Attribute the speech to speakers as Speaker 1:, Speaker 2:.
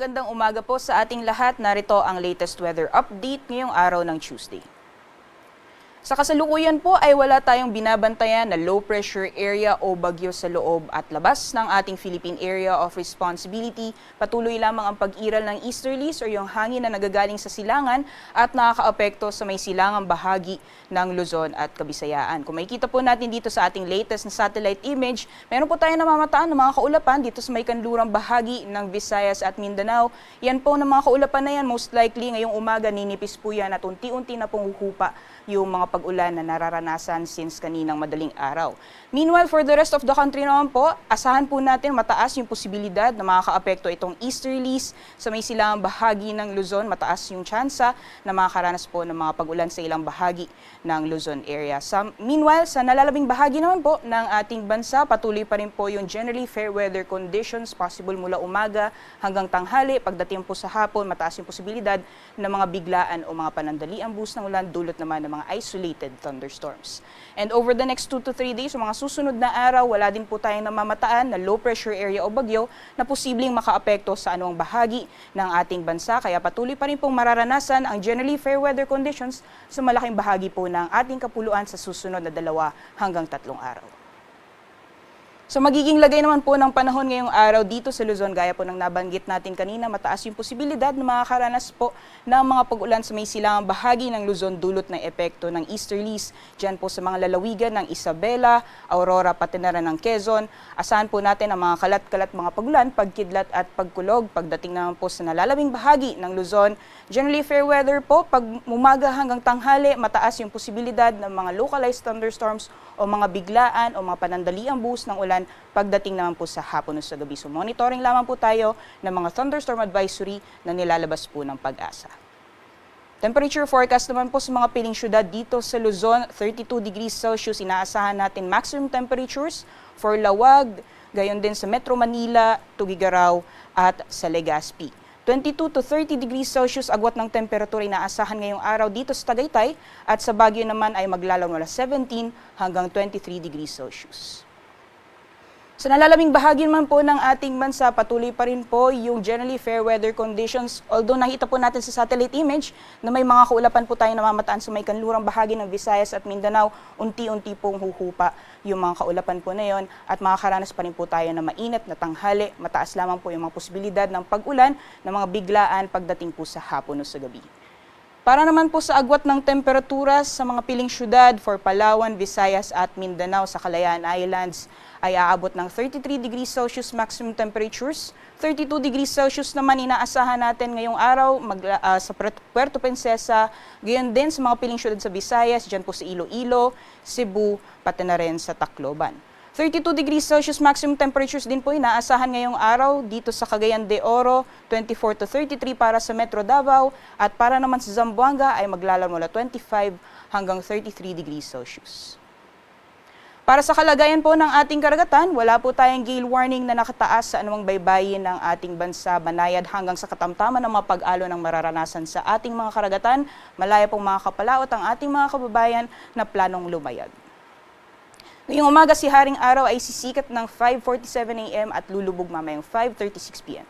Speaker 1: magandang umaga po sa ating lahat. Narito ang latest weather update ngayong araw ng Tuesday. Sa kasalukuyan po ay wala tayong binabantayan na low pressure area o bagyo sa loob at labas ng ating Philippine Area of Responsibility. Patuloy lamang ang pag-iral ng easterlies o yung hangin na nagagaling sa silangan at nakakaapekto sa may silangang bahagi ng Luzon at Kabisayaan. Kung makikita po natin dito sa ating latest na satellite image, meron po tayong namamataan ng mga kaulapan dito sa may kanlurang bahagi ng Visayas at Mindanao. Yan po ng mga kaulapan na yan, most likely ngayong umaga ninipis po yan at unti-unti na pong huhupa yung mga pag-ulan na nararanasan since kaninang madaling araw. Meanwhile, for the rest of the country naman po, asahan po natin mataas yung posibilidad na makakaapekto itong easterlies sa may silangang bahagi ng Luzon. Mataas yung tsansa na makakaranas po ng mga pag-ulan sa ilang bahagi ng Luzon area. Meanwhile, sa nalalabing bahagi naman po ng ating bansa, patuloy pa rin po yung generally fair weather conditions, possible mula umaga hanggang tanghali. Pagdating po sa hapon, mataas yung posibilidad ng mga biglaan o mga panandaliang buhos ng ulan, dulot naman ng mga isolated thunderstorms. And over the next 2 to 3 days, sa mga susunod na araw, wala din po tayong namamataan na low pressure area o bagyo na posibleng makaapekto sa anumang bahagi ng ating bansa. Kaya patuloy pa rin pong mararanasan ang generally fair weather conditions sa malaking bahagi po ng ating kapuluan sa susunod na 2 hanggang 3 araw. So magiging lagay naman po ng panahon ngayong araw dito sa Luzon, gaya po ng nabanggit natin kanina, mataas yung posibilidad na makakaranas po ng mga pag-ulan sa may silangang bahagi ng Luzon dulot ng epekto ng easterlies. Diyan po sa mga lalawigan ng Isabela, Aurora, pati na rin ng Quezon. Asahan po natin ang mga kalat-kalat mga pag-ulan, pagkidlat at pagkulog. Pagdating naman po sa nalalabing bahagi ng Luzon, generally fair weather po, pag umaga hanggang tanghali, mataas yung posibilidad ng mga localized thunderstorms o mga biglaan o mga panandaliang buhos ng ulan pagdating naman po sa hapon o sa gabi. So monitoring lamang po tayo ng mga thunderstorm advisory na nilalabas po ng Pag-asa. Temperature forecast naman po sa mga piling syudad dito sa Luzon, 32 degrees Celsius. Inaasahan natin maximum temperatures for Lawag, gayon din sa Metro Manila, Tugigaraw at sa Legazpi. 22 to 30 degrees Celsius agwat ng temperatura inaasahan ngayong araw dito sa Tagaytay at sa Baguio naman ay maglalaro mula 17 hanggang 23 degrees Celsius. Sa nalalabing bahagi naman po ng ating bansa, patuloy pa rin po yung generally fair weather conditions. Although nakita po natin sa satellite image na may mga kaulapan po tayo namamataan sa may kanlurang bahagi ng Visayas at Mindanao, unti-unti pong huhupa yung mga kaulapan po na yon at makakaranas pa rin po tayo na mainit na tanghali. Mataas lamang po yung mga posibilidad ng pag-ulan ng mga biglaan pagdating po sa hapon o sa gabi. Para naman po sa agwat ng temperatura sa mga piling syudad for Palawan, Visayas at Mindanao sa Kalayaan Islands ay aabot ng 33 degrees Celsius maximum temperatures. 32 degrees Celsius naman inaasahan natin ngayong araw sa Puerto Princesa, gayon din sa mga piling syudad sa Visayas, dyan po sa Iloilo, Cebu, pati na rin sa Tacloban. 32 degrees Celsius maximum temperatures din po inaasahan ngayong araw dito sa Cagayan de Oro, 24 to 33 para sa Metro Davao at para naman sa Zamboanga ay maglalaro mula 25 hanggang 33 degrees Celsius. Para sa kalagayan po ng ating karagatan, wala po tayong gale warning na nakataas sa anumang baybayin ng ating bansa, banayad hanggang sa katamtaman ng mga pag-alo ng mararanasan sa ating mga karagatan. Malaya pong mga kapalaot ang ating mga kababayan na planong lumayag. Ngayong umaga si Haring Araw ay sisikat ng 5:47 AM at lulubog mamayang 5:36 PM.